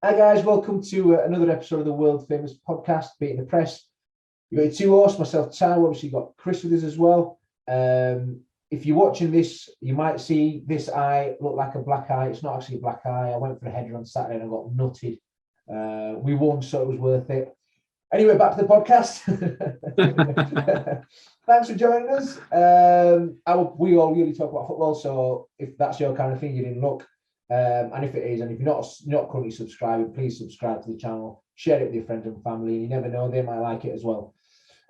Hi guys, welcome to another episode of the world famous podcast, Beating the Press. You've got your two hosts, myself, Ty. Obviously, you've got Chris with us as well. If you're watching this, you might see this eye look like a black eye. It's not actually a black eye. I went for a header on Saturday and I got nutted. We won, so it was worth it. Anyway, back to the podcast. Thanks for joining us. We all really talk about football, so if that's your kind of thing, you didn't look. And if it is, and if you're not currently subscribing, please subscribe to the channel, share it with your friends and family, and you never know, they might like it as well.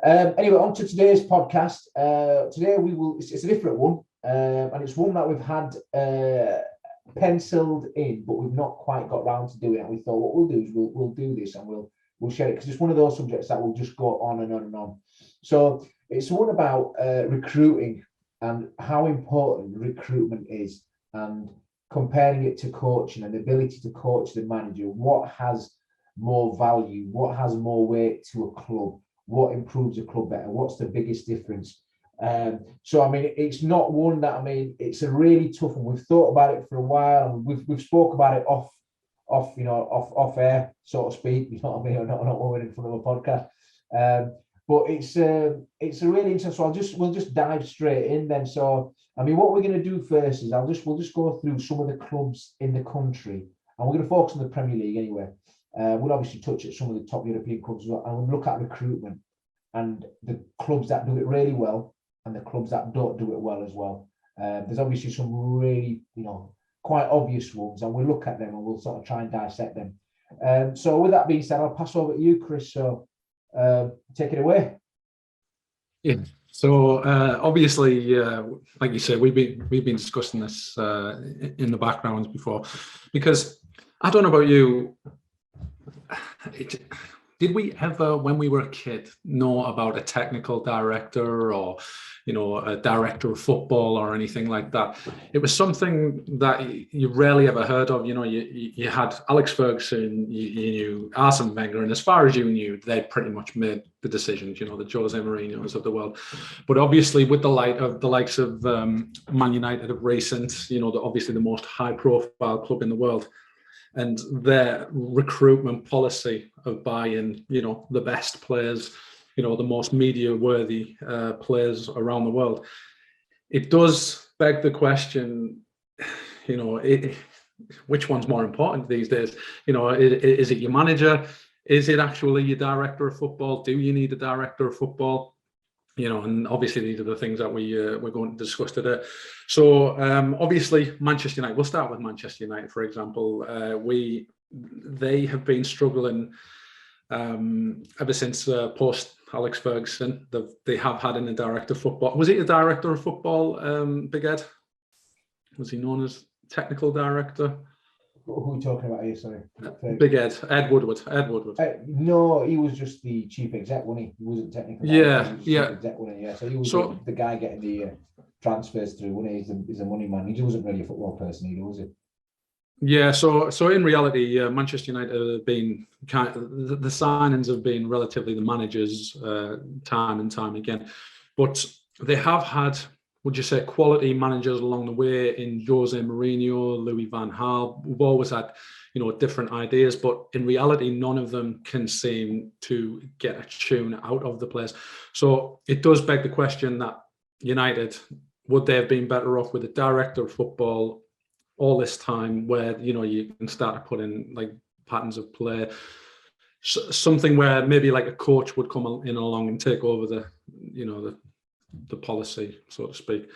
Anyway, on to today's podcast. Today it's a different one, and it's one that we've had penciled in, but we've not quite got round to doing it. And we thought what we'll do is we'll do this and we'll share it, because it's one of those subjects that will just go on and on and on. So it's one about recruiting and how important recruitment is, and comparing it to coaching and the ability to coach the manager. What has more value? What has more weight to a club? What improves a club better? What's the biggest difference? So I mean, it's not one that, I mean, it's a really tough one. We've thought about it for a while, and we've spoke about it off air, so to speak. You know what I mean? Not when we're in front of a podcast. But it's a really interesting. So we'll just dive straight in then. So I mean, what we're going to do first is we'll just go through some of the clubs in the country, and we're going to focus on the Premier League anyway. We'll obviously touch at some of the top European clubs as well, and we'll look at recruitment and the clubs that do it really well and the clubs that don't do it well as well. There's obviously some really, quite obvious ones, and we'll look at them and we'll sort of try and dissect them. So with that being said, I'll pass over to you, Chris. So take it away. Yeah. So obviously, like you said, we've been discussing this in the background before, because I don't know about you. Did we ever, when we were a kid, know about a technical director or, a director of football or anything like that? It was something that you rarely ever heard of. You had Alex Ferguson, you knew Arsene Wenger, and as far as you knew, they pretty much made the decisions, the Jose Mourinho's of the world. But obviously, with the likes of Man United of recent, obviously the most high-profile club in the world, and their recruitment policy of buying, the best players, the most media-worthy players around the world, it does beg the question, which one's more important these days? Is it your manager? Is it actually your director of football? Do you need a director of football? And obviously these are the things that we're going to discuss today. So obviously Manchester United, we'll start with Manchester United, for example. They have been struggling ever since post Alex Ferguson. They have had a director of football. Was he a director of football, Big Ed? Was he known as technical director? Who are we talking about here? Sorry. Big Ed Woodward. No, he was just the chief exec, wasn't he? He wasn't technical. Yeah. Chief exec, wasn't he? Yeah. So he was the guy getting the transfers through, wasn't he? He's a money man. He wasn't really a football person either, was he? Yeah. So in reality, Manchester United have been the signings have been relatively the managers time and time again, but they have had, would you say, quality managers along the way in Jose Mourinho, Louis van Gaal. We've always had, different ideas, but in reality, none of them can seem to get a tune out of the players. So it does beg the question that United, would they have been better off with a director of football all this time, where, you can start to put in like patterns of play, something where maybe like a coach would come in along and take over the policy, so to speak.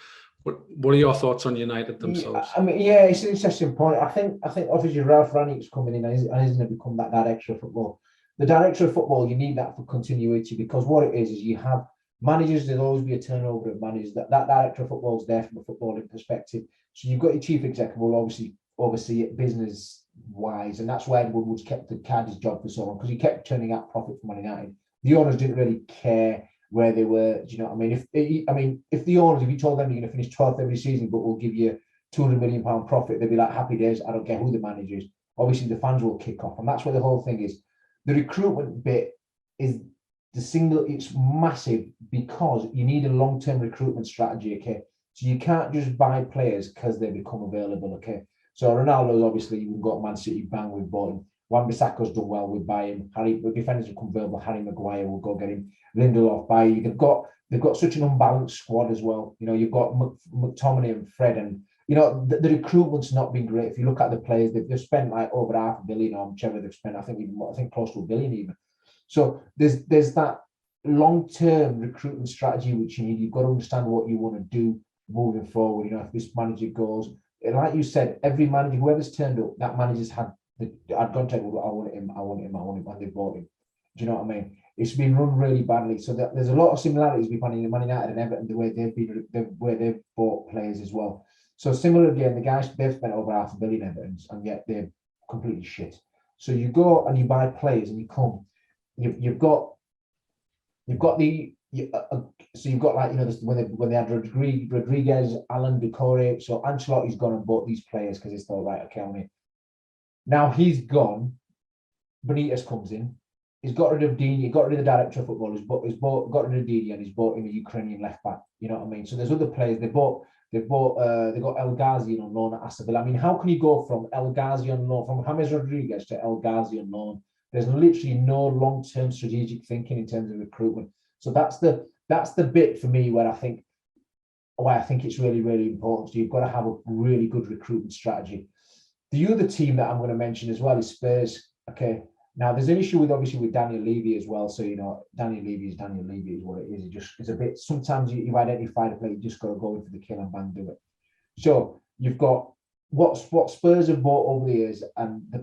What are your thoughts on United themselves? I mean, yeah, it's an interesting point. I think obviously Ralph Rangnick's coming in and he's going to become that director of football. The director of football, you need that for continuity, because what it is you have managers. There'll always be a turnover of managers. That director of football is there from a footballing perspective. So you've got your chief executive will obviously oversee it business wise, and that's why Ed Woodward's kept his job for so long, because he kept turning out profit for Man United. The owners didn't really care where they were. Do you know what I mean? If the owners, if you told them you're going to finish 12th every season, but we'll give you £200 million profit, they'd be like, happy days. I don't care who the manager is. Obviously, the fans will kick off, and that's where the whole thing is. The recruitment bit is it's massive, because you need a long-term recruitment strategy. Okay, so you can't just buy players because they become available. Okay, so Ronaldo's obviously, you can go to Man City, bang, we've bought him. Wan-Bissaka's done well with buying. The defenders will come available. Harry Maguire will go get him. Lindelof buy. They've got such an unbalanced squad as well. You know, you've got McTominay and Fred, and you know the recruitment's not been great. If you look at the players, they've spent like over $500 million on whichever they've spent. I think close to $1 billion even. So there's that long-term recruitment strategy which you need. You've got to understand what you want to do moving forward. You know, if this manager goes, like you said, every manager, whoever's turned up, that manager's had. I'd gone to him, I want him, and they bought him. Do you know what I mean? It's been run really badly. So there's a lot of similarities between Man United and Everton, the way they've bought players as well. So similar again, the guys, they've spent over $500 million Everton's, and yet they're completely shit. So you go and you buy players, and you come, you've got the. So you've got like, you know, when they had Rodriguez, Alan Decore. So Ancelotti's gone and bought these players because it's all right. Okay, now he's gone. Benitez comes in. He's got rid of Dini. He got rid of the director of football. He's got rid of Dini, and he's bought in a Ukrainian left back. You know what I mean? So there's other players. They got El Ghazi on loan at Aston Villa. I mean, how can you go from El Ghazi on loan, from James Rodriguez to El Ghazi on loan? There's literally no long-term strategic thinking in terms of recruitment. So that's the bit for me where I think it's really, really important. So you've got to have a really good recruitment strategy. The other team that I'm going to mention as well is Spurs. Okay, now there's an issue with Daniel Levy as well. So you know, Daniel Levy is what it is. It's a bit. Sometimes you've identified a play, you just got to go in for the kill and bang do it. So you've got what Spurs have bought over the years, and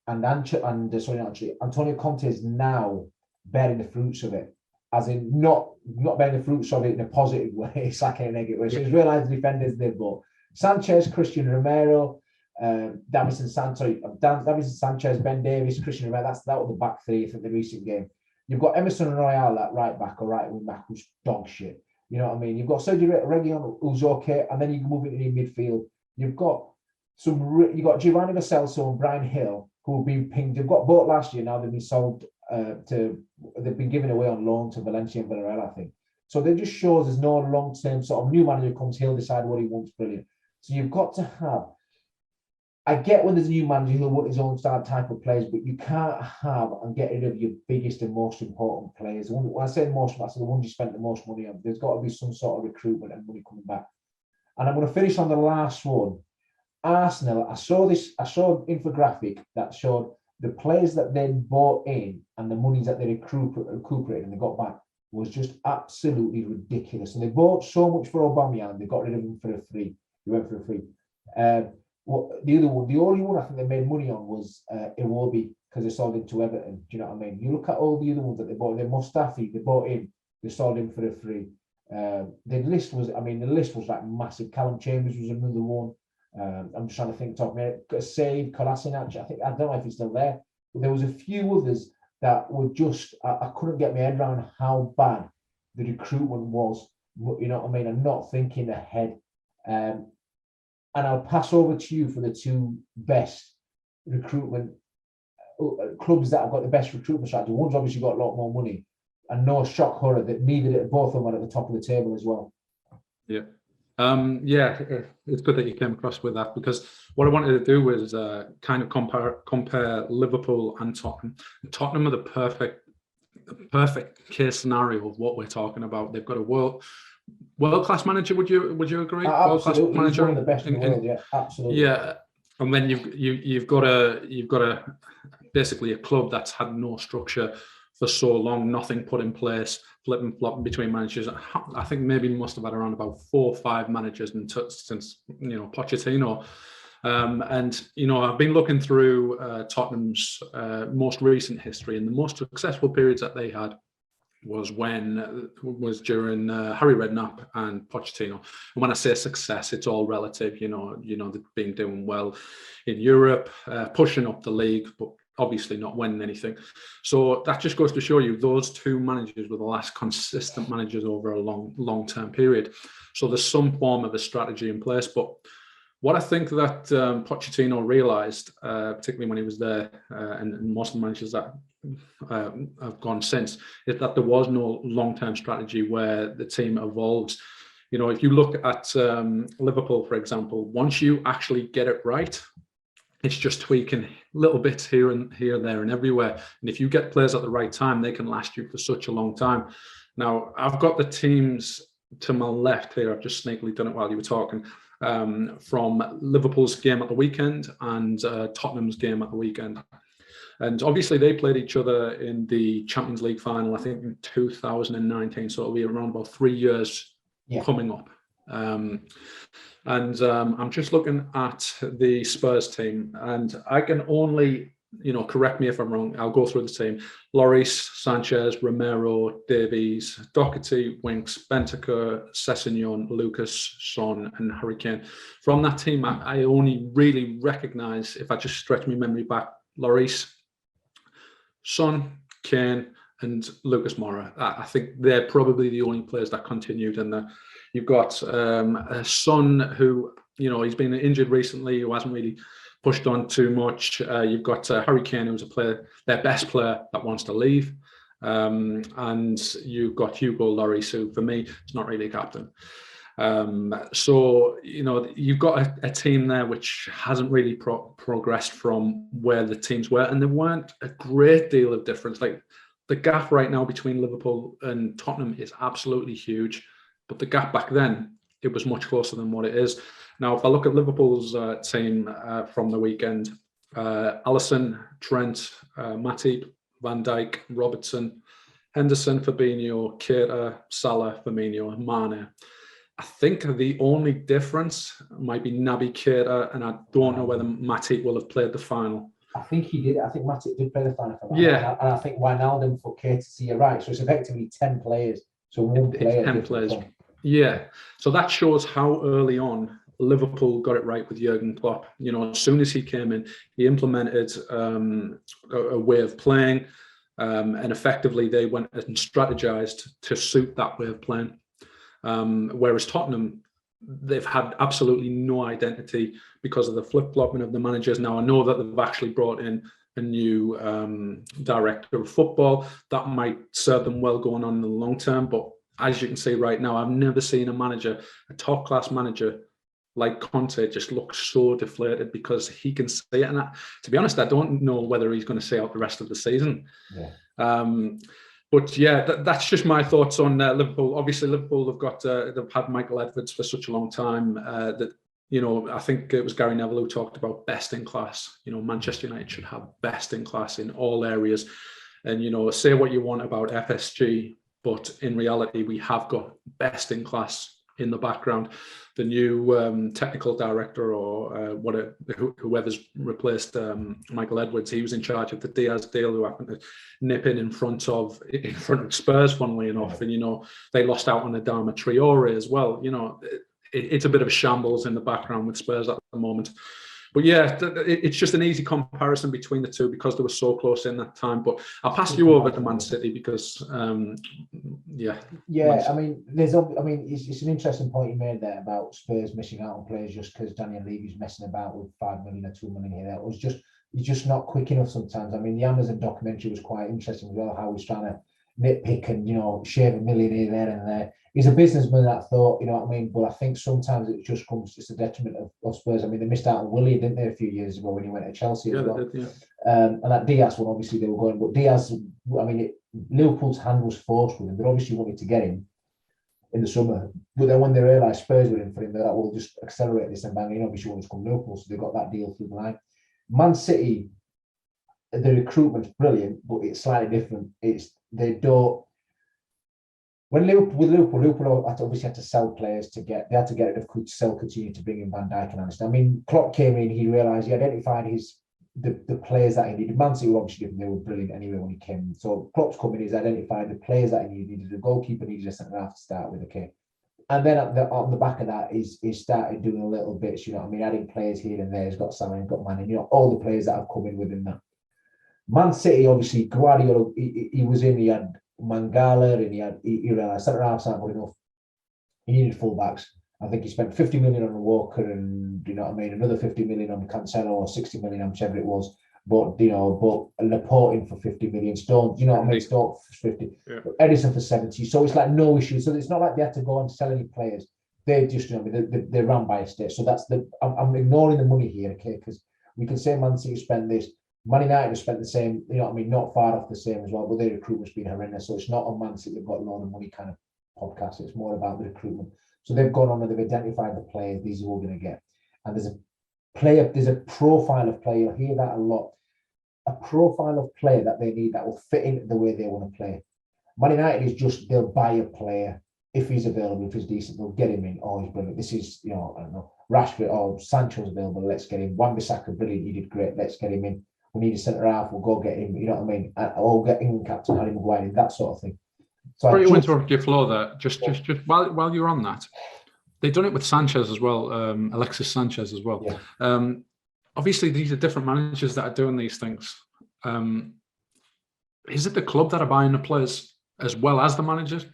Antonio Conte is now bearing the fruits of it. As in not bearing the fruits of it in a positive way, it's like in a negative way. So he's realised the defenders they've bought: Sanchez, Christian Romero, Davinson Sanchez, Ben Davies, Christian Romero. That was the back three for the recent game. You've got Emerson Royale at right back or right wing back, who's dog shit. You know what I mean? You've got Sergio Reguilon, who's okay, and then you can move into the midfield. You've got Giovanni Lo Celso and Brian Hill, who have been pinged. They've got bought last year. Now they've been sold they've been given away on loan to Valencia and Villarreal, I think. So that just shows there's no long-term sort of new manager comes, he'll decide what he wants. Brilliant. So you've got to have. I get when there's a new manager who'll want his own style type of players, but you can't have and get rid of your biggest and most important players. When I say most, that's the ones you spent the most money on. There's got to be some sort of recruitment and money coming back. And I'm going to finish on the last one. Arsenal. I saw infographic that showed the players that they bought in and the monies that they recuperated and they got back was just absolutely ridiculous. And they bought so much for Aubameyang, they got rid of him for a free. He went for a free. The only one I think they made money on was Iwobi, because they sold him to Everton. Do you know what I mean? You look at all the other ones that they bought. Mustafi, they bought him. They sold him for a free. The list was like massive. Callum Chambers was another one. I'm just trying to think top of my Save, Kolasinac, I don't know if he's still there, but there was a few others that were just, I couldn't get my head around how bad the recruitment was, you know what I mean, and not thinking ahead. And I'll pass over to you for the two best recruitment clubs that have got the best recruitment strategy. One's obviously got a lot more money, and no shock horror that both of them are at the top of the table as well. Yeah. It's good that you came across with that, because what I wanted to do was kind of compare Liverpool and Tottenham. Tottenham are the perfect case scenario of what we're talking about. They've got a world-class manager. Would you agree? Absolutely, he's one of the best in the world. Yeah, absolutely. Yeah, and then you've got a basically a club that's had no structure for so long, nothing put in place, flipping flopping between managers. I think maybe must have had around about 4 or 5 managers since Pochettino. And I've been looking through Tottenham's most recent history, and the most successful periods that they had was during Harry Redknapp and Pochettino. And when I say success, it's all relative. They've been doing well in Europe, pushing up the league, but obviously not winning anything. So that just goes to show you those 2 managers were the last consistent managers over a long-term period. So there's some form of a strategy in place. But what I think that Pochettino realised, particularly when he was there, and most of the managers that have gone since, is that there was no long-term strategy where the team evolves. If you look at Liverpool, for example, once you actually get it right, It's just tweaking little bits here, there, and everywhere. And if you get players at the right time, they can last you for such a long time. Now, I've got the teams to my left here. I've just sneakily done it while you were talking. From Liverpool's game at the weekend and Tottenham's game at the weekend. And obviously they played each other in the Champions League final, I think in 2019. So it'll be around about 3 years coming up. I'm just looking at the Spurs team, and I can only, correct me if I'm wrong, I'll go through the team. Lloris, Sanchez, Romero, Davies, Doherty, Winks, Bentancur, Sessegnon, Lucas, Son, and Harry Kane. From that team, I only really recognise, if I just stretch my memory back, Lloris, Son, Kane, and Lucas Moura. I think they're probably the only players that continued in there. You've got a Son who, he's been injured recently, who hasn't really pushed on too much. You've got Harry Kane, who's their best player that wants to leave. And you've got Hugo Lloris, who for me is not really a captain. So, you've got a team there which hasn't really progressed from where the teams were. And there weren't a great deal of difference. Like the gap right now between Liverpool and Tottenham is absolutely huge. But the gap back then, it was much closer than what it is. Now, if I look at Liverpool's team from the weekend, Alisson, Trent, Matip, Van Dijk, Robertson, Henderson, Fabinho, Keita, Salah, Firmino, and Mane. I think the only difference might be Naby Keita, and I don't know whether Matip will have played the final. I think he did. I think Matip did play the final for that. Yeah. And I think Wijnaldum for Keita, so you're right. So it's effectively 10 players. So one player. 10 players. Yeah. So that shows how early on Liverpool got it right with Jurgen Klopp. As soon as he came in, he implemented a way of playing, and effectively they went and strategized to suit that way of playing. Whereas Tottenham, they've had absolutely no identity because of the flip-flopping of the managers. Now, I know that they've actually brought in a new director of football. That might serve them well going on in the long term. But as you can see right now, I've never seen a top-class manager like Conte just look so deflated because he can see it. And to be honest, I don't know whether he's going to see out the rest of the season. Yeah. But yeah, that's just my thoughts on Liverpool. Obviously, Liverpool they've had Michael Edwards for such a long time that I think it was Gary Neville who talked about best in class. Manchester United should have best in class in all areas. And say what you want about FSG, but in reality, we have got best in class in the background. The new technical director or whoever's replaced Michael Edwards, he was in charge of the Diaz deal, who happened to nip in front of Spurs, funnily enough. And, they lost out on Adama Traore as well. It's a bit of a shambles in the background with Spurs at the moment. But yeah, it's just an easy comparison between the two because they were so close in that time. But I'll pass you over to Man City because, Yeah, it's an interesting point you made there about Spurs missing out on players just because Daniel Levy's messing about with 5 million or 2 million here. He's just not quick enough sometimes. I mean, the Amazon documentary was quite interesting as well, how he's trying to nitpick and, shave a million here, there and there. He's a businessman, that thought, but I think sometimes it's a detriment of Spurs. I mean, they missed out on Willie, didn't they, a few years ago when he went to Chelsea as well. Did, yeah. And that Diaz one, obviously they were going, but Diaz, Liverpool's hand was forced with him. They obviously wanted to get him in the summer, but then when they realised Spurs were in for him, they're like, we'll just accelerate this and bang in. Obviously wanted to come to Liverpool, so they got that deal through the line. Man City, the recruitment's brilliant, but it's slightly different. Liverpool obviously had to sell players they had to get rid of sell Coutinho to bring in Van Dijk and Alisson. I mean, Klopp came in, he realised, he identified the players that he needed. Man City were obviously different, they were brilliant anyway when he came. So Klopp's coming, he's identified the players that he needed. The goalkeeper needed a centre half to start with, okay. And then on the back of that, he started doing a little bits, adding players here and there. He's got Salah, he's got Mane, all the players that have come in within that. Man City, obviously, Guardiola, he was in, he had Mangala, and he realised centre halves aren't good enough. He needed fullbacks. I think he spent 50 million on Walker and another 50 million on Cancelo or 60 million on whichever it was. But Laporte in for 50 million, Stones, Stones for 50, yeah. Edison for 70. So it's like no issue. So it's not like they had to go and sell any players. They just, they're run by a state. So I'm ignoring the money here, okay? Because we can say Man City spent this. Man United have spent the same, you know what I mean, not far off the same as well, but their recruitment's been horrendous. So it's not on Man City, they've got a lot of money kind of podcast. It's more about the recruitment. So they've gone on and they've identified the players these are all going to get. And there's a profile of player, you'll hear that a lot. A profile of player that they need that will fit in the way they want to play. Man United is just, they'll buy a player if he's available, if he's decent, they'll get him in. Oh, he's brilliant. This is, you know, I don't know, Rashford, oh, Sancho's available, let's get him. Wan-Bissaka, brilliant, he did great, let's get him in. We need a centre half, we'll go get him, you know what I mean? Or get England captain Harry Maguire, that sort of thing. So Sorry to interrupt your flow there. Just while you're on that, they've done it with Sanchez as well, Alexis Sanchez as well. Yeah. Obviously, these are different managers that are doing these things. Is it the club that are buying the players as well as the managers?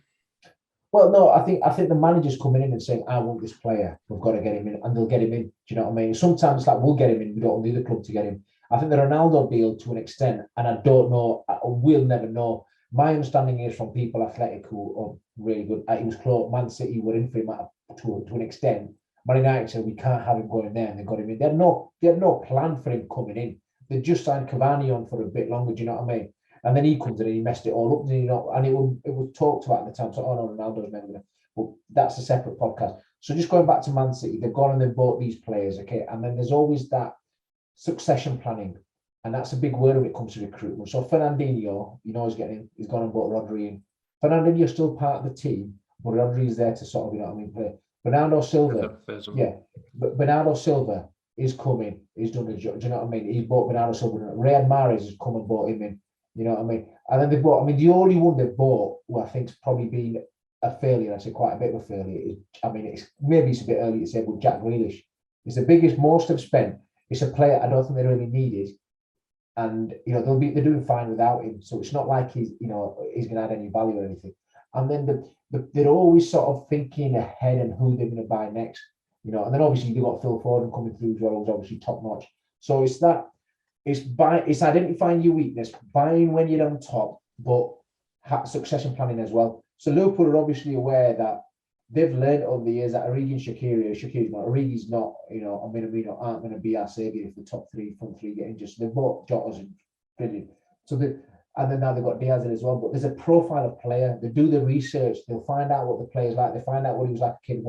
Well, no, I think the manager's coming in and saying, I want this player, we've got to get him in, and they'll get him in. Do you know what I mean? Sometimes it's like, we'll get him in, we don't want the other club to get him. I think the Ronaldo deal to an extent, and I don't know, we'll never know. My understanding is from people athletic who are really good. It was close. Man City were in for him to an extent. Man United said we can't have him going there, and they got him in. They had no plan for him coming in. They just signed Cavani on for a bit longer. Do you know what I mean? And then he comes in and he messed it all up. And it was talked about at the time. So, oh no, Ronaldo's never going to. But that's a separate podcast. So just going back to Man City, they've gone and they've bought these players, okay? And then there's always that succession planning. And that's a big word when it comes to recruitment. So Fernandinho, you know, he's gone and bought Rodri in. Fernandinho's still part of the team, but Rodri's there to sort of, you know what I mean, play. Bernardo Silva, but Bernardo Silva is coming. He's done the job. Do you know what I mean? He's bought Bernardo Silva. Riyad Mahrez has come and bought him in. You know what I mean? And then they bought. I mean, the only one they've bought, who I think's probably been a failure. I say quite a bit of a failure. It's a bit early to say, but Jack Grealish. It's the biggest, most have spent. It's a player I don't think they really needed. And you know they're doing fine without him, so it's not like he's going to add any value or anything. And then they're always sort of thinking ahead and who they're going to buy next, you know. And then obviously they've got Phil Foden coming through as well, who's obviously top notch. So it's identifying your weakness, buying when you're on top, but succession planning as well. So Liverpool are obviously aware that they've learned over the years that Origi's not, you know, Minamino aren't going to be our saviour if the front three get injured. So they've bought Jota's and brilliant. And then now they've got Diaz in as well. But there's a profile of player. They do the research. They'll find out what the player's like. They find out what he was like a kid.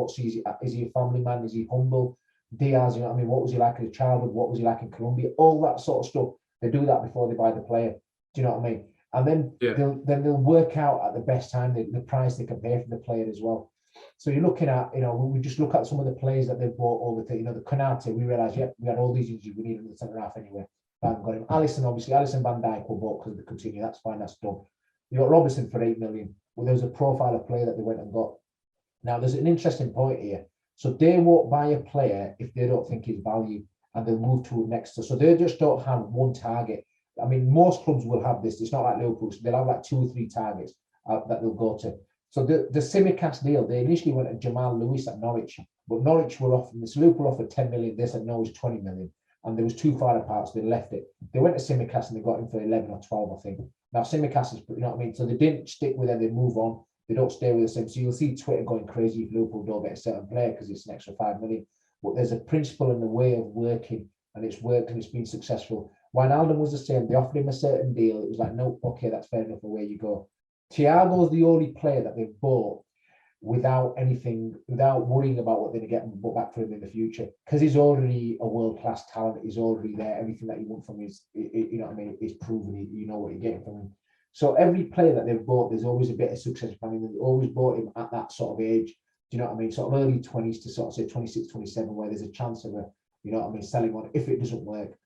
Is he a family man? Is he humble? Diaz, you know what I mean? What was he like as a childhood? What was he like in Colombia? All that sort of stuff. They do that before they buy the player. Do you know what I mean? And then they'll work out at the best time the price they can pay for the player as well. So you're looking at, you know, when we just look at some of the players that they've bought over the, you know, the Konate, we realised, we had all these injuries, we needed the centre half anyway. Got him. Alisson Van Dijk were bought because of the continue. That's fine, that's done. You got Robertson for 8 million. Well, there's a profile of player that they went and got. Now, there's an interesting point here. So they won't buy a player if they don't think his value, and they'll move to next. So they just don't have one target. I mean, most clubs will have this. It's not like Liverpool. So they'll have like 2 or 3 targets that they'll go to. So the Tsimikas deal, they initially went to Jamal Lewis at Norwich, but Norwich were offering this. Liverpool offered 10 million. They said no, it's 20 million. And they was too far apart, so they left it. They went to Tsimikas and they got him for 11 or 12, I think. Now, Tsimikas is, you know what I mean? So they didn't stick with it, they move on. They don't stay with the same. So you'll see Twitter going crazy if Liverpool don't get a certain player because it's an extra 5 million. But there's a principle and a way of working, and it's worked and it's been successful. Wijnaldum was the same. They offered him a certain deal. It was like, no, okay, that's fair enough, away you go. Thiago's the only player that they've bought without worrying about what they're going to get back for him in the future, because he's already a world-class talent. He's already there. Everything that you want from him is, you know what I mean, is proven. You know what you're getting from him. So every player that they've bought, there's always a bit of success planning. They've always bought him at that sort of age. Do you know what I mean? Sort of early 20s to sort of say 26, 27, where there's a chance of you know what I mean, selling on if it doesn't work.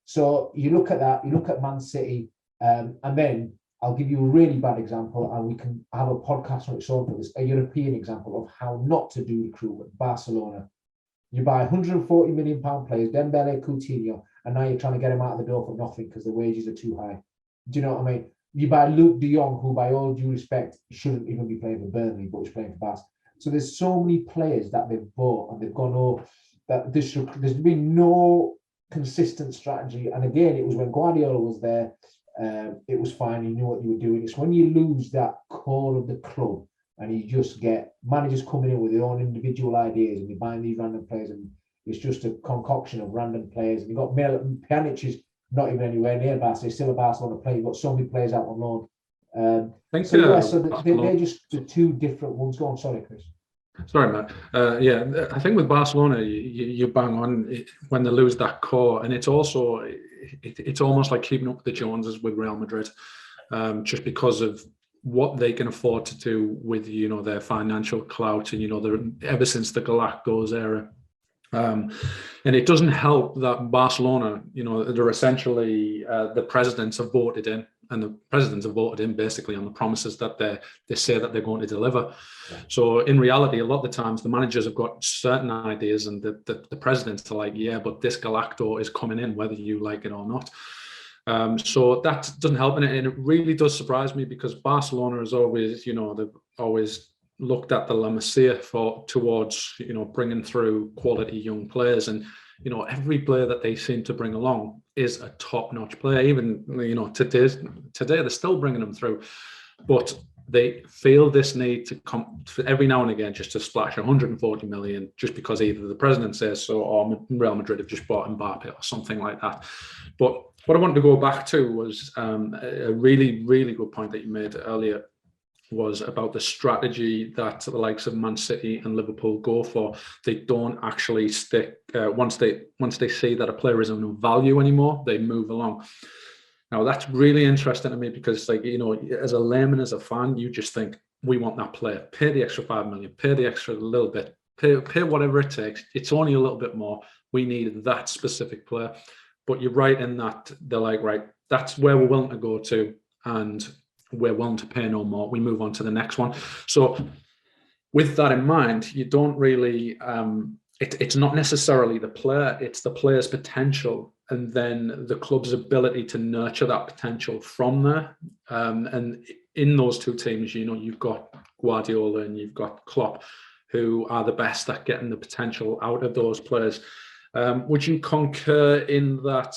So you look at that, you look at Man City, and then I'll give you a really bad example, and we can have a podcast on its own for this, a European example of how not to do recruitment. Barcelona. You buy £140 million players, Dembele, Coutinho, and now you're trying to get them out of the door for nothing because the wages are too high. Do you know what I mean? You buy Luke de Jong, who by all due respect shouldn't even be playing for Burnley, but he's playing for Barca. So there's so many players that they've bought and they've gone, oh, that there's been no consistent strategy. And again, it was when Guardiola was there, it was fine, you knew what you were doing. It's when you lose that core of the club and you just get managers coming in with their own individual ideas and you're buying these random players and It's just a concoction of random players. And you've got Pjanic is not even anywhere near Barca. He's still a Barcelona player. You've got so many players out on loan. They're just the two different ones. Go on, sorry, Chris. Sorry, Matt. I think with Barcelona, you bang on when they lose that core, and it's also it's almost like keeping up with the Joneses with Real Madrid, just because of what they can afford to do with their financial clout, and ever since the Galacticos era. And it doesn't help that Barcelona, they're essentially the presidents have voted in, and the presidents have voted in basically on the promises that they say that they're going to deliver. Yeah. So in reality, a lot of the times the managers have got certain ideas, and the presidents are like, yeah, but this Galacto is coming in whether you like it or not. So that doesn't help, and it really does surprise me, because Barcelona is always, they've always looked at the La Masia towards bringing through quality young players, and every player that they seem to bring along is a top-notch player. Even today they're still bringing them through, but they feel this need to come every now and again just to splash 140 million just because either the president says so or Real Madrid have just bought Mbappe or something like that. But what I wanted to go back to was a really, really good point that you made earlier, was about the strategy that the likes of Man City and Liverpool go for. They don't actually stick once they see that a player isn't of value anymore, they move along. Now that's really interesting to me, because as a layman, as a fan, you just think, we want that player, pay the extra 5 million, pay the extra little bit, pay whatever it takes. It's only a little bit more. We need that specific player. But you're right in that they're like, right, that's where we're willing to go to, and we're willing to pay no more. We move on to the next one. So with that in mind, you don't really, it's not necessarily the player, it's the player's potential, and then the club's ability to nurture that potential from there. And in those two teams, you've got Guardiola and you've got Klopp, who are the best at getting the potential out of those players. Would you concur in that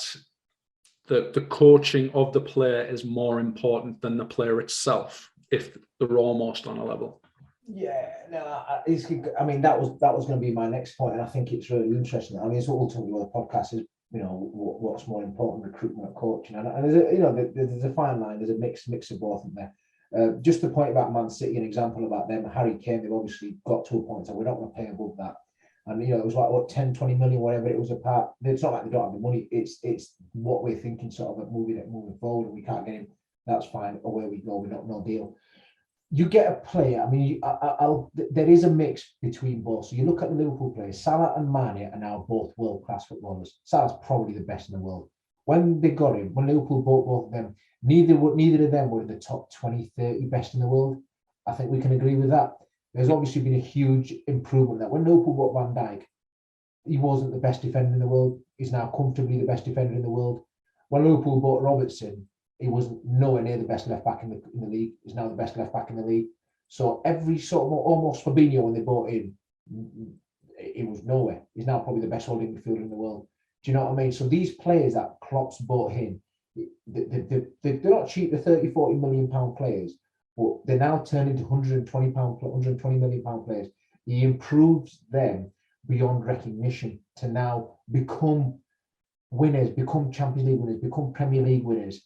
the coaching of the player is more important than the player itself, if they're almost on a level? Yeah, no, that was going to be my next point, and I think it's really interesting. I mean, it's ultimately what the podcast is. What's more important, recruitment or coaching? And there's a fine line. There's a mix of both in there. Just the point about Man City, an example about them, Harry Kane. They've obviously got to a point that we're not going to pay above that. And it was like 10, 20 million, whatever it was apart. It's not like they don't have the money. It's what we're thinking sort of moving forward, and we can't get him. That's fine. Away we go. We're not no deal. You get a player. I mean, there is a mix between both. So you look at the Liverpool players. Salah and Mane are now both world-class footballers. Salah's probably the best in the world. When they got him, when Liverpool bought both of them, neither of them were in the top 20, 30 best in the world. I think we can agree with that. There's obviously been a huge improvement that when Liverpool bought Van Dijk, he wasn't the best defender in the world. He's now comfortably the best defender in the world. When Liverpool bought Robertson, he was nowhere near the best left back in the league. He's now the best left back in the league. So every sort of almost Fabinho when they bought in, he was nowhere. He's now probably the best holding midfielder in the world. Do you know what I mean? So these players that Klopp's bought in, they're not cheap. They're 30, 40 million pound players. But they now turn into 120 million pound players. He improves them beyond recognition to now become winners, become Champions League winners, become Premier League winners.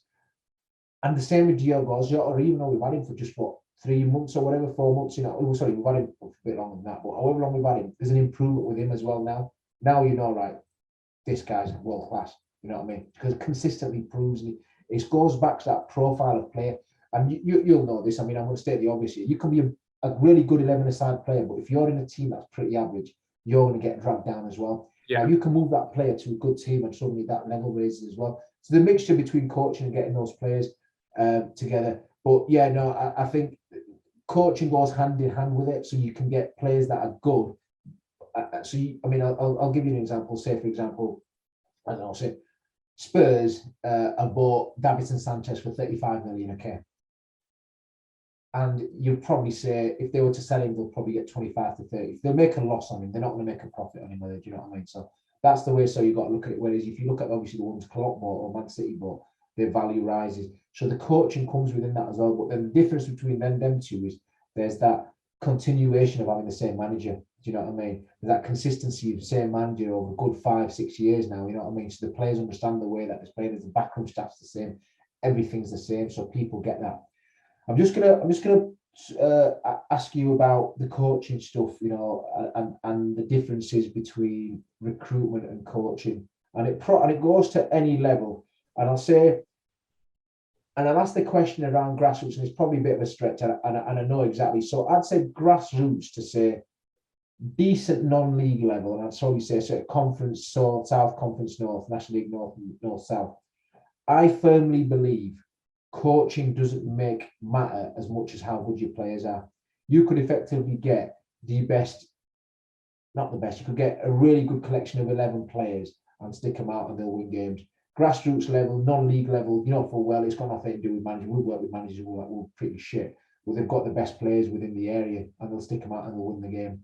And the same with Diogo Jota, or even though we've had him for just 3 months or whatever, 4 months, we've had him for a bit longer than that, but however long we've had him, there's an improvement with him as well now. Now right, this guy's world class, you know what I mean? Because it consistently proves it goes back to that profile of player. And you'll know this. I mean, I'm going to state the obvious here. You can be a really good 11-a-side player, but if you're in a team that's pretty average, you're going to get dragged down as well. Yeah. Now, you can move that player to a good team and suddenly that level raises as well. So the mixture between coaching and getting those players together. But yeah, no, I think coaching goes hand in hand with it. So you can get players that are good. I'll give you an example. Say, for example, I don't know, say Spurs have bought Davinson Sanchez for 35 million, okay? And you'd probably say if they were to sell him, they'll probably get 25 to 30. If they'll make a loss on him, they're not going to make a profit on him, do you know what I mean? So that's the way. So you've got to look at it. Whereas if you look at obviously the ones Klopp bought or Man City bought, their value rises. So the coaching comes within that as well. But then the difference between them two is there's that continuation of having the same manager. Do you know what I mean? That consistency of the same manager over a good 5-6 years now, you know what I mean? So the players understand the way that it's played, the backroom staff's the same, everything's the same, so people get that. I'm just gonna ask you about the coaching stuff, you know, and the differences between recruitment and coaching, and it goes to any level. And I'll ask the question around grassroots, and it's probably a bit of a stretch, and I know exactly. So I'd say grassroots to say decent non-league level, and I'd probably say so conference, so South Conference North, National League North, North South. I firmly believe coaching doesn't matter as much as how good your players are. You could effectively get the best, not the best, you could get a really good collection of 11 players and stick them out and they'll win games. Grassroots level, non-league level, you know, for well, it's got nothing to do with managers. We work with managers who are pretty shit, but they've got the best players within the area and they'll stick them out and they'll win the game.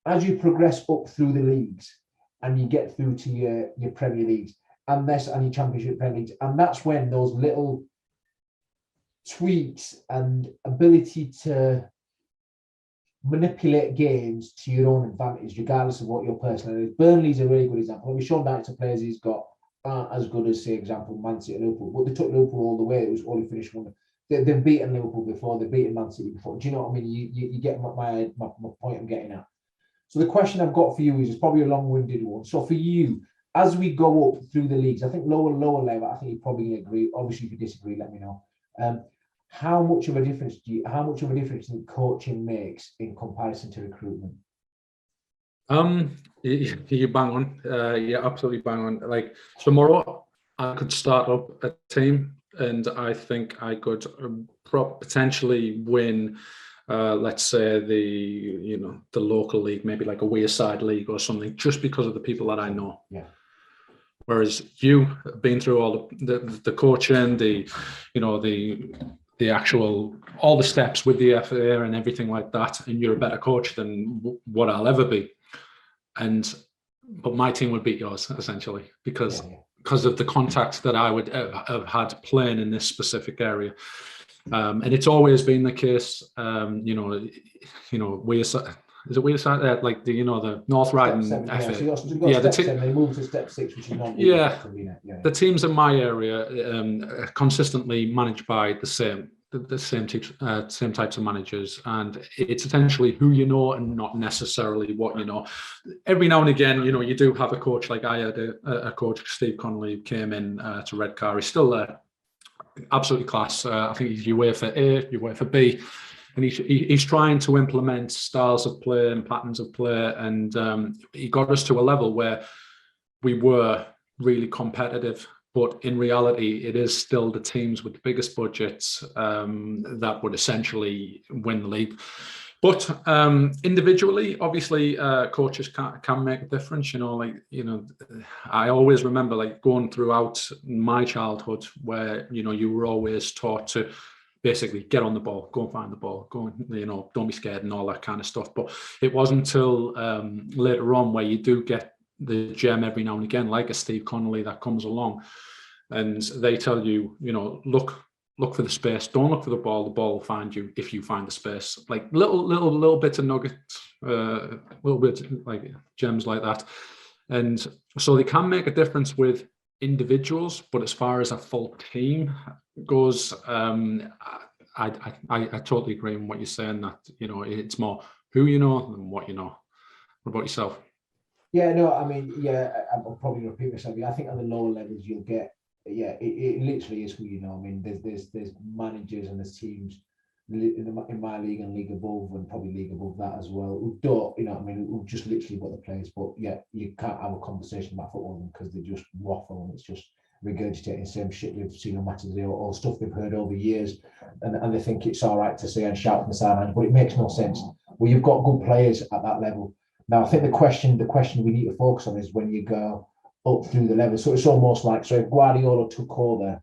As you progress up through the leagues and you get through to your Premier Leagues and your Championship Premier Leagues, and that's when those little tweaks and ability to manipulate games to your own advantage, regardless of what your personality is. Burnley's a really good example. We've shown that to players he's got aren't as good as, say, example, Man City and Liverpool, but they took Liverpool all the way. It was only finished one. They've beaten Liverpool before, they've beaten Man City before. Do you know what I mean? You get my point I'm getting at. So the question I've got for you is probably a long-winded one. So for you, as we go up through the leagues, I think lower level, I think you probably agree. Obviously, if you disagree, let me know. How much of a difference do you coaching makes in comparison to recruitment? You bang on. Yeah, absolutely bang on. Like tomorrow, I could start up a team, and I think I could potentially win. Let's say the local league, maybe like a Wearside league or something, just because of the people that I know. Yeah. Whereas you have been through all the coaching, the actual all the steps with the FA and everything like that, and you're a better coach than what I'll ever be. But my team would beat yours essentially because of the contacts that I would have had playing in this specific area. And it's always been the case, Wearside, is it Wearside? Like the North Riding FA. They moved to step 6, which is not. The teams in my area are consistently managed by the same types of managers, and it's essentially who you know and not necessarily what you know. Every now and again, you do have a coach. Like I had a coach, Steve Connolly, came in to Redcar. He's still there. Absolutely class. I think he's UEFA A, UEFA B, and he's trying to implement styles of play and patterns of play, and he got us to a level where we were really competitive. But in reality, it is still the teams with the biggest budgets that would essentially win the league. But individually, obviously, coaches can make a difference. I always remember going throughout my childhood where you were always taught to basically get on the ball, go and find the ball, go and don't be scared and all that kind of stuff. But it wasn't until later on where you do get the gem every now and again, like a Steve Connolly that comes along, and they tell you, look for the space. Don't look for the ball. The ball will find you if you find the space. Like little bits of nuggets, little bits like gems like that. And so they can make a difference with individuals, but as far as a full team goes, I totally agree with what you're saying. That it's more who you know than what you know. What about yourself? Yeah, no, I mean, I'll probably repeat myself. I think on the lower levels you'll get. It literally is who you know. I mean, there's managers and there's teams in my league and league above and probably league above that as well who don't, who just literally got the players. But you can't have a conversation about football because they just waffle and it's just regurgitating the same shit they've seen on matches or stuff they've heard over years, and they think it's all right to say and shout from the sidelines, but it makes no sense. Well, you've got good players at that level. Now, I think the question we need to focus on is when you go up through the level. So it's almost like, so if Guardiola took over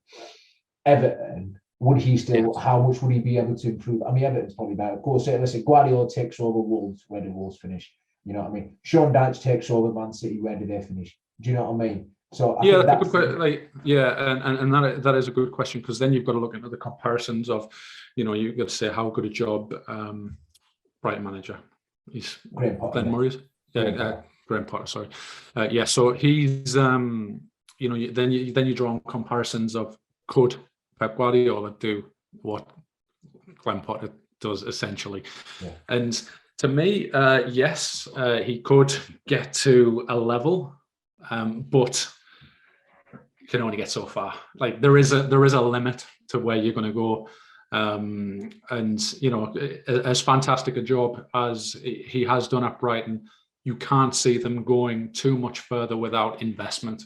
Everton, would he still, how much would he be able to improve? I mean, Everton's probably better. Of course, let's say Guardiola takes over Wolves, where do Wolves finish? You know what I mean? Sean Dyche takes over Man City, where do they finish? Do you know what I mean? So I think that's a good question. And that is a good question, because then you've got to look into the comparisons of, you've got to say how good a job Brighton manager, He's Graham Potter. Glenn Murray's. Graham Potter. Sorry. Yeah. So he's you know, then you draw on comparisons of, could Pep Guardiola do what Glenn Potter does essentially? Yeah. And to me, yes, he could get to a level, but can only get so far. Like there is a limit to where you're going to go. And you know, as fantastic a job as he has done at Brighton, you can't see them going too much further without investment.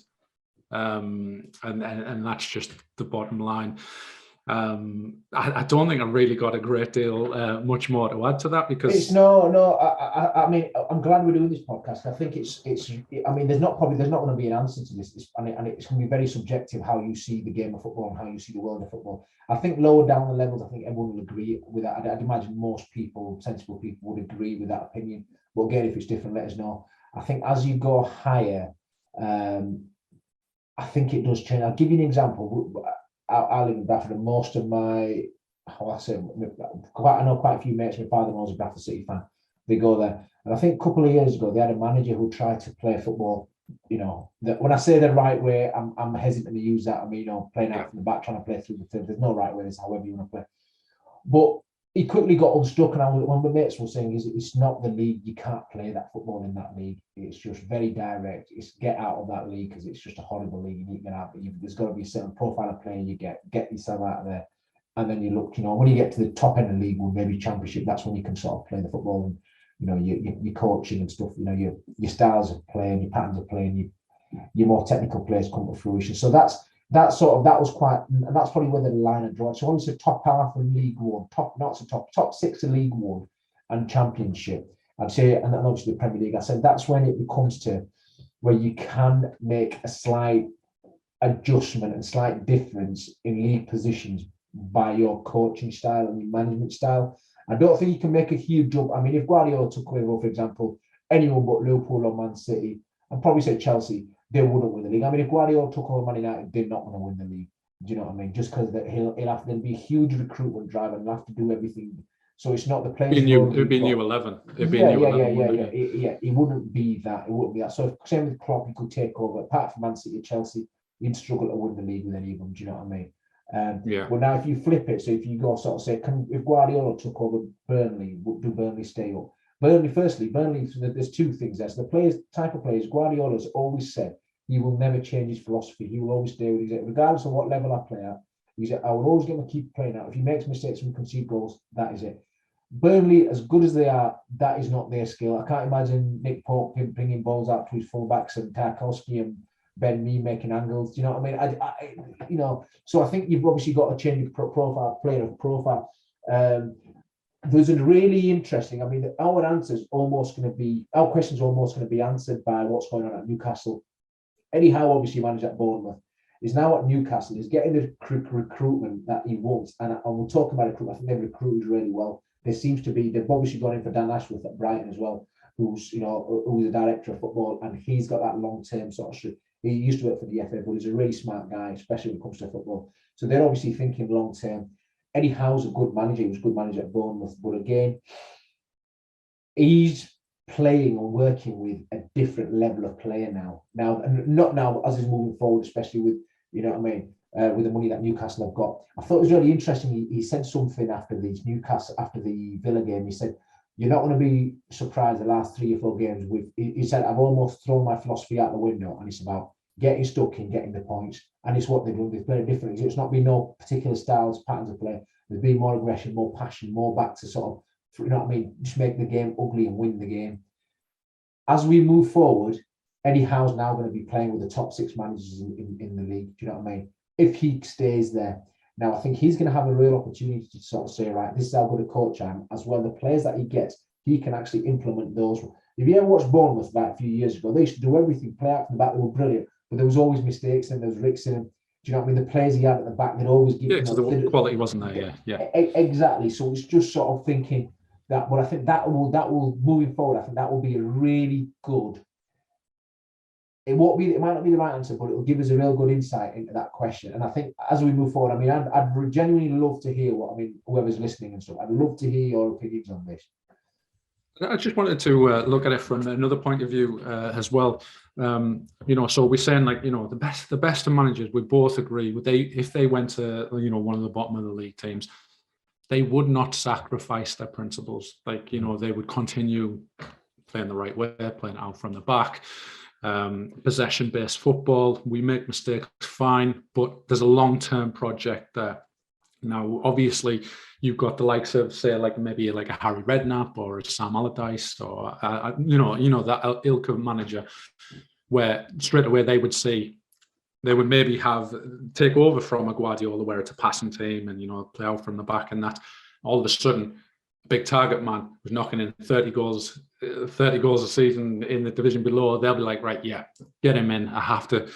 And that's just the bottom line. I don't think I've really got a great deal much more to add to that, because it's I mean, I'm glad we're doing this podcast. I think it's I mean, there's not going to be an answer to this, and it's going to be very subjective how you see the game of football and how you see the world of football. I think lower down the levels, I think everyone will agree with that. I'd imagine most people, sensible people, would agree with that opinion. But again, if it's different, let us know. I think as you go higher, I think it does change. I'll give you an example. I live in Bradford, and most of my, I know quite a few mates. My father-in-law's a Bradford City fan. They go there, and I think a couple of years ago they had a manager who tried to play football. You know, when I say the right way, I'm hesitant to use that. I mean, you know, playing out from the back, trying to play through the field. There's no right way. It's however you want to play. But he quickly got unstuck, and one of my mates was saying, it's not the league. You can't play that football in that league. It's just very direct. It's get out of that league, because it's just a horrible league. You need to get out. But there's got to be a certain profile of player you get yourself out of there. And then you look, you know, when you get to the top end of the league, or maybe championship, that's when you can sort of play the football, and you know, your coaching and stuff, you know, your styles of playing, your patterns of playing, your more technical players come to fruition. So that was quite, and that's probably where the line had drawn. So obviously top half of League One, top six of League One and Championship, I'd say, and then obviously the Premier League. I said that's when it becomes to where you can make a slight adjustment and slight difference in league positions by your coaching style and your management style. I don't think you can make a huge jump. I mean, if Guardiola took over, for example, anyone but Liverpool or Man City, and probably say Chelsea, they wouldn't win the league. I mean, if Guardiola took over Man United, they're not going to win the league. Do you know what I mean? Just because he'll have to then be a huge recruitment drive and he'll have to do everything. So it's not the players. It would be new 11. It'd be new 11. Yeah. It wouldn't be that. It wouldn't be that. So same with Klopp, he could take over. Apart from Man City, Chelsea, he'd struggle to win the league with any of them. Do you know what I mean? But now, if you flip it, so if you go sort of say, if Guardiola took over Burnley, do Burnley stay up? Burnley, there's two things there. So the type of players, Guardiola's always said he will never change his philosophy. He will always stay with his, regardless of what level I play at. He said, I will always get my keeper playing out. If he makes mistakes and concede goals, that is it. Burnley, as good as they are, that is not their skill. I can't imagine Nick Pope bringing balls out to his fullbacks and Tarkowski and Ben Mee making angles. Do you know what I mean? I you know, so I think you've obviously got to change your player profile. There's a really interesting, I mean, our questions are almost going to be answered by what's going on at Newcastle. Eddie Howe, obviously manager at Bournemouth, is now at Newcastle. He's getting the recruitment that he wants. And we'll talk about recruitment. I think they've recruited really well. They've obviously gone in for Dan Ashworth at Brighton as well, who's the director of football, and he's got that long-term sort of. He used to work for the FA, but he's a really smart guy, especially when it comes to football. So they're obviously thinking long-term. Eddie Howe's a good manager. He was a good manager at Bournemouth, but again, he's playing or working with a different level of player now. And not now, as he's moving forward, especially with, you know what I mean, with the money that Newcastle have got. I thought it was really interesting. He said something after the Villa game. He said, "You're not going to be surprised the last 3 or 4 games with." He said, "I've almost thrown my philosophy out the window, and it's about getting stuck in, getting the points, and it's what they've done. They've played differently. It's not been no particular styles, patterns of play. There's been more aggression, more passion, more back to sort of, you know what I mean, just make the game ugly and win the game." As we move forward, Eddie Howe's now going to be playing with the top 6 managers in the league. Do you know what I mean? If he stays there. Now, I think he's going to have a real opportunity to sort of say, right, this is how good a coach I am, as well. The players that he gets, he can actually implement those. If you ever watched Bournemouth about a few years ago, they used to do everything, play out from the back, they were brilliant, but there was always mistakes and there was ricks in them. Do you know what I mean? The players he had at the back, they'd always give... Yeah, because the quality wasn't there, yeah. Exactly. So it's just sort of thinking that, but I think that will moving forward, I think that will be a really good... It might not be the right answer, but it will give us a real good insight into that question. And I think as we move forward, I mean, I'd genuinely love to hear whoever's listening and stuff, I'd love to hear your opinions on this. I just wanted to look at it from another point of view as well. So we're saying the best of managers. We both agree if they went to one of the bottom of the league teams, they would not sacrifice their principles. They would continue playing the right way, playing out from the back, possession-based football. We make mistakes, fine, but there's a long-term project there. Now, obviously, you've got the likes of, say, maybe a Harry Redknapp or a Sam Allardyce or that ilk of manager, where straight away they would maybe take over from a Guardiola, where it's a passing team and play out from the back, and that all of a sudden, big target man was knocking in 30 goals a season in the division below. They'll be like, right, yeah, get him in. I have to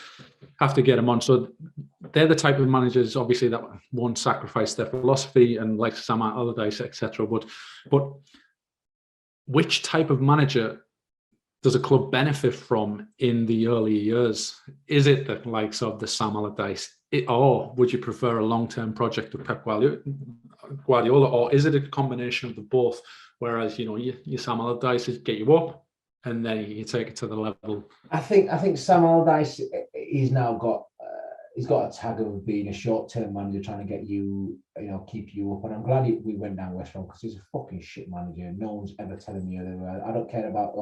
get him on. So they're the type of managers, obviously, that won't sacrifice their philosophy, and like Sam Allardyce, etc. But which type of manager does a club benefit from in the early years? Is it the likes of the Sam Allardyce, or would you prefer a long-term project with Pep Guardiola, or is it a combination of the both? Whereas your Sam Allardyce is get you up, and then you take it to the level. I think Sam Allardyce, he's now got he's got a tag of being a short-term manager, trying to get you, keep you up. And I'm glad we went down West Brom, because he's a fucking shit manager. No one's ever telling me otherwise. I don't care about.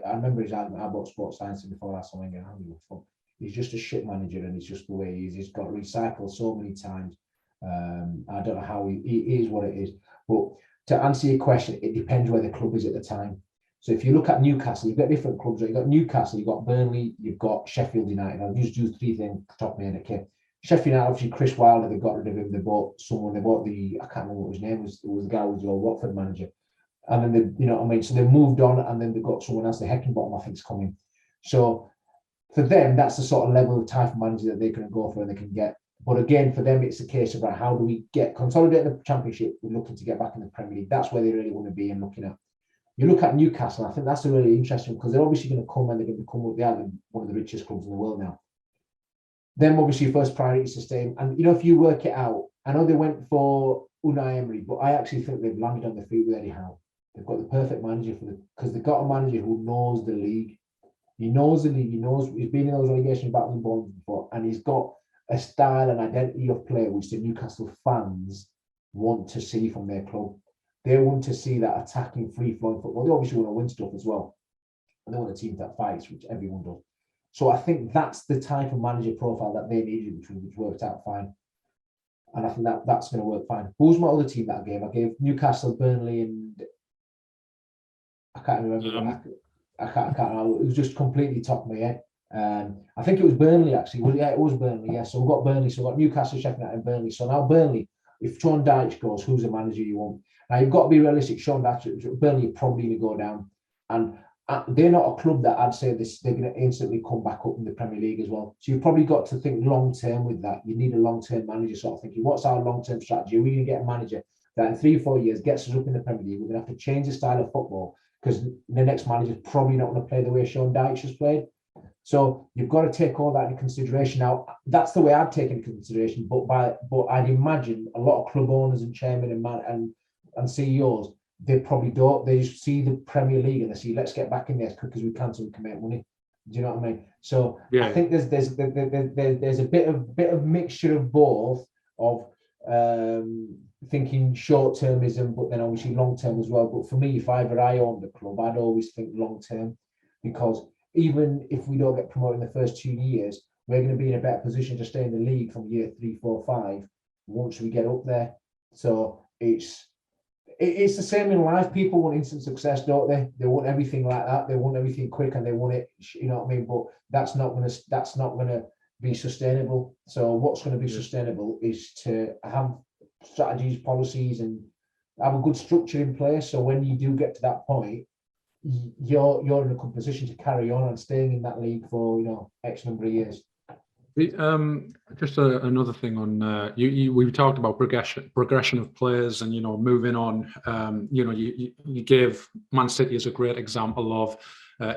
I remember his argument about sports science before last time. I don't give a fuck. He's just a shit manager, and it's just the way he is. He's got recycled so many times. I don't know how he is what it is. But to answer your question, it depends where the club is at the time. So if you look at Newcastle, you've got different clubs. You've got Newcastle, you've got Burnley, you've got Sheffield United. I'll just do three things top of my head. Okay. Sheffield United, obviously Chris Wilder, they got rid of him. They bought I can't remember what his name was. It was the guy who was the old Watford manager. And then so they moved on, and then they got someone else, the Heckingbottom, I think, is coming. So for them, that's the sort of level of type of manager that they're going to go for and they can get. But again, for them, it's a case of how do we get consolidated the Championship? We're looking to get back in the Premier League. That's where they really want to be and looking at. You look at Newcastle, I think that's a really interesting, because they're obviously going to come and they're going to become one of the richest clubs in the world now. Then obviously first priority is to stay. And if you work it out, I know they went for Unai Emery, but I actually think they've landed on their feet with Eddie Howe. They've got the perfect manager because they've got a manager who knows the league. He knows the league. He's been in those relegation battling balls before, and he's got a style and identity of play which the Newcastle fans want to see from their club. They want to see that attacking, free-flowing football. They obviously want to win stuff as well. And they want a team that fights, which everyone does. So I think that's the type of manager profile that they needed, which worked out fine. And I think that's going to work fine. Who was my other team that game? I gave Newcastle, Burnley, and I can't remember. I can't remember. It was just completely top of my head. I think it was Burnley, actually. Well, yeah, it was Burnley. Yeah, so we've got Burnley. So we've got Newcastle, Sheffield United, and Burnley. So now Burnley, if Sean Dyche goes, who's the manager you want? Now, you've got to be realistic. Sean Dyche, Burnley are probably going to go down. And they're not a club that I'd say they're going to instantly come back up in the Premier League as well. So you've probably got to think long-term with that. You need a long-term manager sort of thinking, what's our long-term strategy? Are we going to get a manager that in 3 or 4 years gets us up in the Premier League? We're going to have to change the style of football because the next manager is probably not going to play the way Sean Dyche has played. So you've got to take all that into consideration. Now, that's the way I'd take into consideration, but I'd imagine a lot of club owners and chairmen and CEOs, they probably don't. They just see the Premier League and they see, let's get back in there as quick as we can so we can make money. Do you know what I mean? So yeah. I think there's a bit of mixture of both of thinking short-termism, but then obviously long-term as well. But for me, if I owned the club, I'd always think long-term, because even if we don't get promoted in the first 2 years, we're going to be in a better position to stay in the league from year 3, 4, 5 once we get up there. So it's the same in life. People want instant success, don't they? They want everything like that. They want everything quick, and they want it. You know what I mean? But that's not going to be sustainable. So what's going to be sustainable is to have strategies, policies, and have a good structure in place. So when you do get to that point, you're in a good position to carry on and staying in that league for X number of years. Just another thing on we talked about progression of players and moving on. You gave Man City as a great example of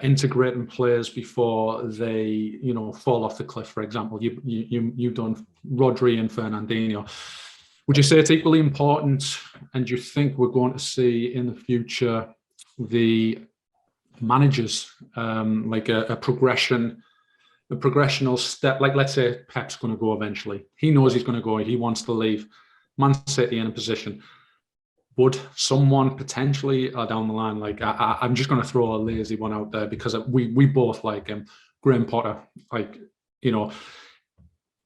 integrating players before they fall off the cliff. For example, you've done Rodri and Fernandinho. Would you say it's equally important, and do you think we're going to see in the future the managers, like a progressional step. Like, let's say Pep's going to go eventually. He knows he's going to go. He wants to leave Man City in a position. Would someone potentially down the line, like I'm just going to throw a lazy one out there because we both like him, Graham Potter, like, you know,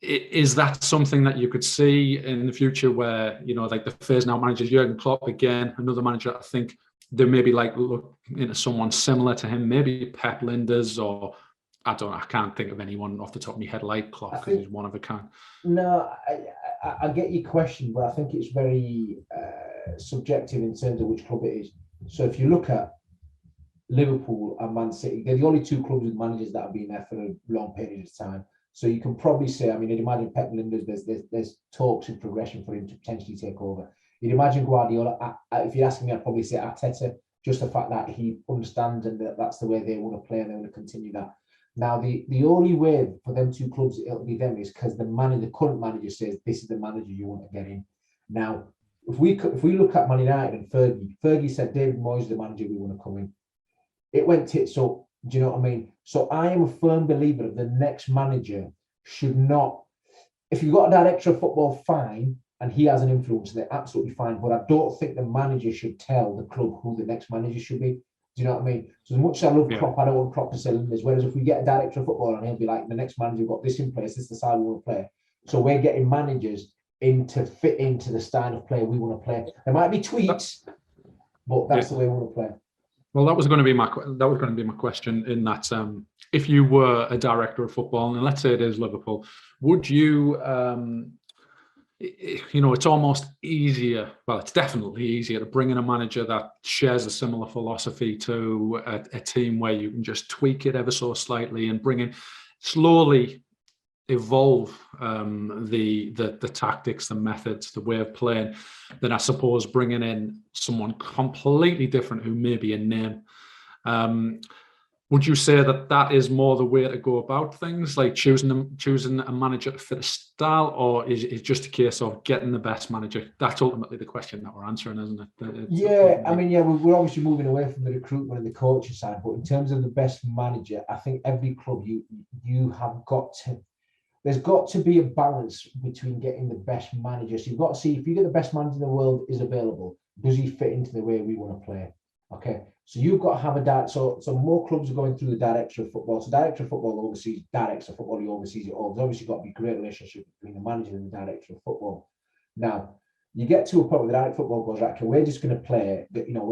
is that something that you could see in the future where, you know, like the phasing out managers, Jurgen Klopp again, another manager, I think they maybe like look into someone similar to him, maybe Pep Linders, or I can't think of anyone off the top of my head like Klopp because he's one of a kind. No, I get your question, but I think it's very subjective in terms of which club it is. So if you look at Liverpool and Man City, they're the only two clubs with managers that have been there for a long period of time. So you can probably say, I mean, you'd imagine Pep Linders, there's talks of progression for him to potentially take over. You'd imagine Guardiola, if you're asking me, I'd probably say Arteta, just the fact that he understands and that's the way they want to play and they want to continue that. Now, the only way for them two clubs it'll be them is because the current manager says this is the manager you want to get in. Now, if we look at Man United and Fergie said David Moyes is the manager we want to come in. It went tits up. Do you know what I mean? So I am a firm believer that the next manager should not. If you've got a director of football, fine, and he has an influence, they're absolutely fine. But I don't think the manager should tell the club who the next manager should be. Do you know what I mean? So as much as I love Klopp, I don't want Klopp to sell Linders. Whereas if we get a director of football and he'll be like, the next manager got this in place, this is the style we want to play. So we're getting managers in to fit into the style of play we want to play. There might be tweaks, but that's the way we want to play. Well, that was going to be my question. In that, if you were a director of football, and let's say it is Liverpool, would you, you know, it's almost easier. Well, it's definitely easier to bring in a manager that shares a similar philosophy to a team where you can just tweak it ever so slightly and bring in slowly. Evolve the tactics, the methods, the way of playing, then I suppose bringing in someone completely different who may be a name. Would you say that is more the way to go about things, like choosing a manager to fit a style, or is it just a case of getting the best manager? That's ultimately the question that we're answering, isn't it? I mean, we're obviously moving away from the recruitment and the coaching side, but in terms of the best manager, I think every club you have got to. There's got to be a balance between getting the best manager. So you've got to see if you get the best manager in the world is available, does he fit into the way we want to play? Okay, so you've got to have a so more clubs are going through the director of football. So director of football oversees director of football. He oversees it all. There's obviously got to be a great relationship between the manager and the director of football. Now, you get to a point where the director of football goes, right, okay, we're just going to play. You know,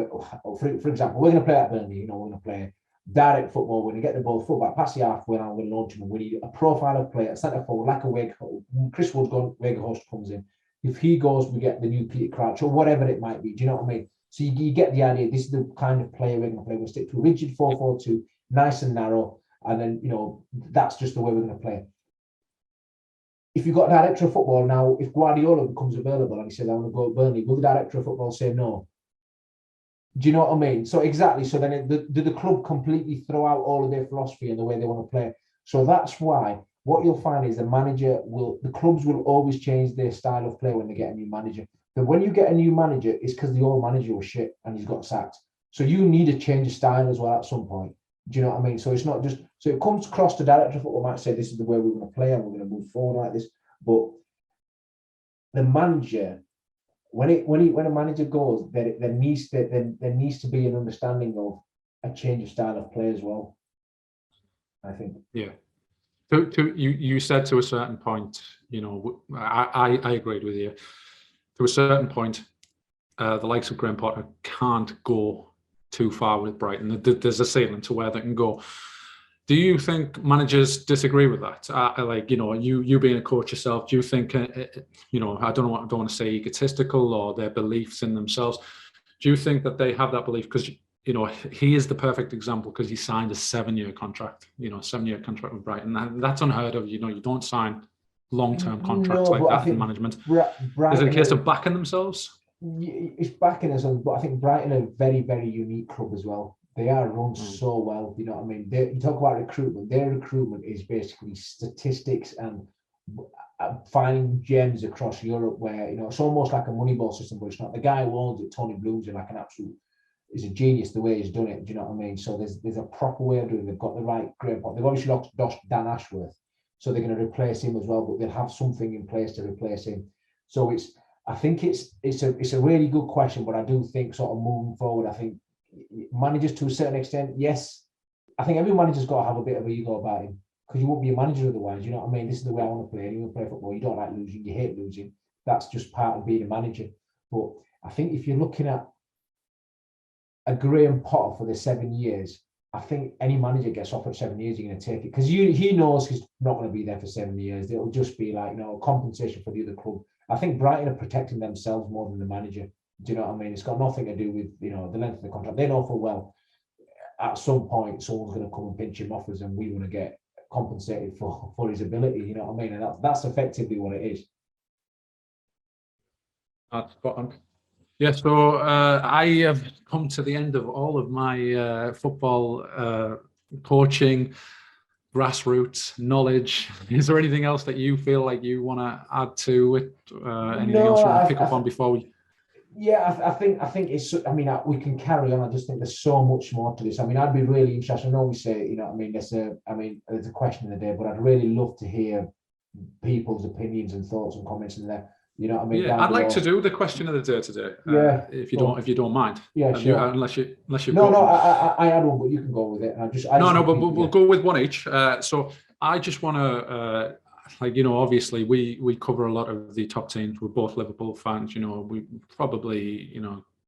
for example, we're going to play at Burnley. You know, we're going to play direct football. When you get the ball fullback, pass the half, when I'm going to launch him, and we need a profile of player, a centre forward, like a Weghorst. Chris Wood's gone, Weghorst comes in. If he goes, we get the new Peter Crouch or whatever it might be. Do you know what I mean? So you get the idea. This is the kind of player we're going to play. We'll stick to a rigid 4-4-2, nice and narrow, and then, you know, that's just the way we're going to play. If you've got a director of football now, if Guardiola becomes available and he says, I want to go to Burnley, will the director of football say no? Do you know what I mean? So exactly. So then do the club completely throw out all of their philosophy and the way they want to play? So that's why what you'll find is the clubs will always change their style of play when they get a new manager. But when you get a new manager, it's because the old manager was shit and he's got sacked. So you need a change of style as well at some point. Do you know what I mean? So it's not just, so it comes across the director of football might say this is the way we're going to play and we're going to move forward like this. But the manager, when a manager goes, there needs to be an understanding of a change of style of play as well, I think. Yeah. You said to a certain point, you know, I agreed with you. To a certain point, the likes of Graham Potter can't go too far with Brighton. There's a ceiling to where they can go. Do you think managers disagree with that? Like, you know, you being a coach yourself, do you think, you know, I don't want to say egotistical or their beliefs in themselves. Do you think that they have that belief? Because, you know, he is the perfect example because he signed a 7-year contract, you know, 7-year contract with Brighton. That's unheard of. You know, you don't sign long-term contracts like that in management. Is it a case of backing themselves? It's backing themselves, but I think Brighton are a very, very unique club as well. They are run so well, you know what I mean? You talk about recruitment. Their recruitment is basically statistics and finding gems across Europe where, you know, it's almost like a Moneyball system, but it's not. The guy who owns it, Tony Bloom's like an absolute, is a genius the way he's done it. Do you know what I mean? So there's a proper way of doing it. They've got the right Graham Potter. They've obviously lost Dan Ashworth, so they're going to replace him as well. But they'll have something in place to replace him. So I think it's a really good question. But I do think sort of moving forward, I think managers to a certain extent, yes, I think every manager's got to have a bit of ego about him, because you won't be a manager otherwise. You know what I mean? This is the way I want to play. And you want to play football. You don't like losing. You hate losing. That's just part of being a manager. But I think if you're looking at a Graham Potter for the 7 years, I think any manager gets offered 7 years, you're going to take it, because he knows he's not going to be there for 7 years. It'll just be like, compensation for the other club. I think Brighton are protecting themselves more than the manager. Do you know what I mean? It's got nothing to do with the length of the contract. They know full well at some point someone's going to come and pinch him off us, and we want to get compensated for his ability. You know what I mean? And that's effectively what it is. That's spot on. Yeah, so I have come to the end of all of my football coaching, grassroots knowledge. Is there anything else that you feel like you want to add to it? Anything else you want to pick up on before we? Yeah, I think it's. I mean, we can carry on. I just think there's so much more to this. I mean, I'd be really interested. I know we say, you know what I mean. There's a question of the day, but I'd really love to hear people's opinions and thoughts and comments in there. You know what I mean? Yeah, I'd like to do the question of the day today. If you don't mind. Yeah, sure. Unless you. No, I had one, but you can go with it. But we'll go with one each. So I just want to, obviously we cover a lot of the top teams. We're both Liverpool fans. We probably,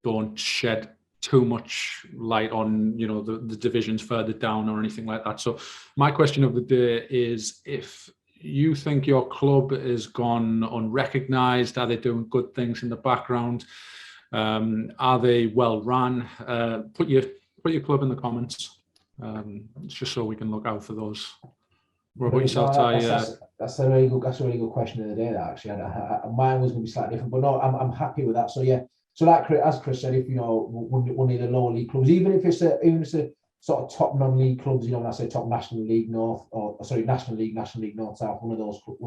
don't shed too much light on, the divisions further down or anything like that. So my question of the day is, if you think your club is gone unrecognized, are they doing good things in the background? Are they well run? Put your club in the comments, just so we can look out for those. What about yourself, Ty? That's a really good question of the day. That actually, mine was going to be slightly different, but no, I'm happy with that. So yeah, so like as Chris said, if one of the lower league clubs, even if it's a sort of top non-league clubs, when I say top National League North, National League North South, one of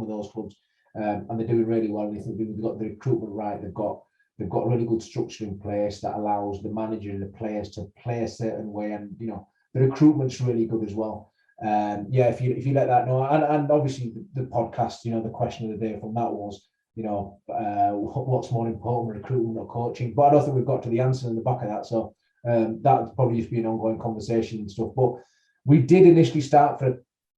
those clubs, and they're doing really well. And they've got the recruitment right. They've got a really good structure in place that allows the manager and the players to play a certain way, and the recruitment's really good as well. If you let that know, and obviously the podcast, the question of the day from that was, what's more important, recruitment or coaching? But I don't think we've got to the answer in the back of that. So. That probably just be an ongoing conversation and stuff. But we did initially start for a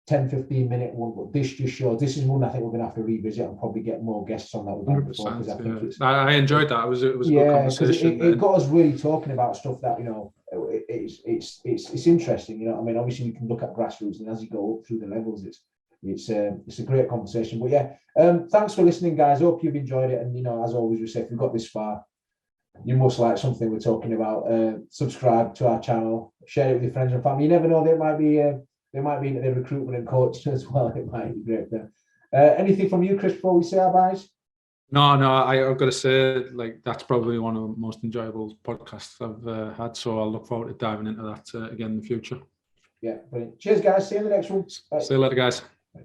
10-15 minute one, but this just shows this is one I think we're going to have to revisit and probably get more guests on that. I enjoyed that. It was a good conversation. It got us really talking about stuff that it's interesting. I mean, obviously we can look at grassroots, and as you go up through the levels, it's a great conversation. But yeah, thanks for listening, guys. Hope you've enjoyed it. And as always, we say, if you've got this far, you must like something we're talking about. Subscribe to our channel, share it with your friends and family. You never know, they might be into their recruitment and coaching as well. It might be great. Anything from you, Chris, before we say our byes? No, I've got to say, that's probably one of the most enjoyable podcasts I've had. So I'll look forward to diving into that again in the future. Yeah, brilliant. Cheers, guys. See you in the next one. Bye. See you later, guys. Bye.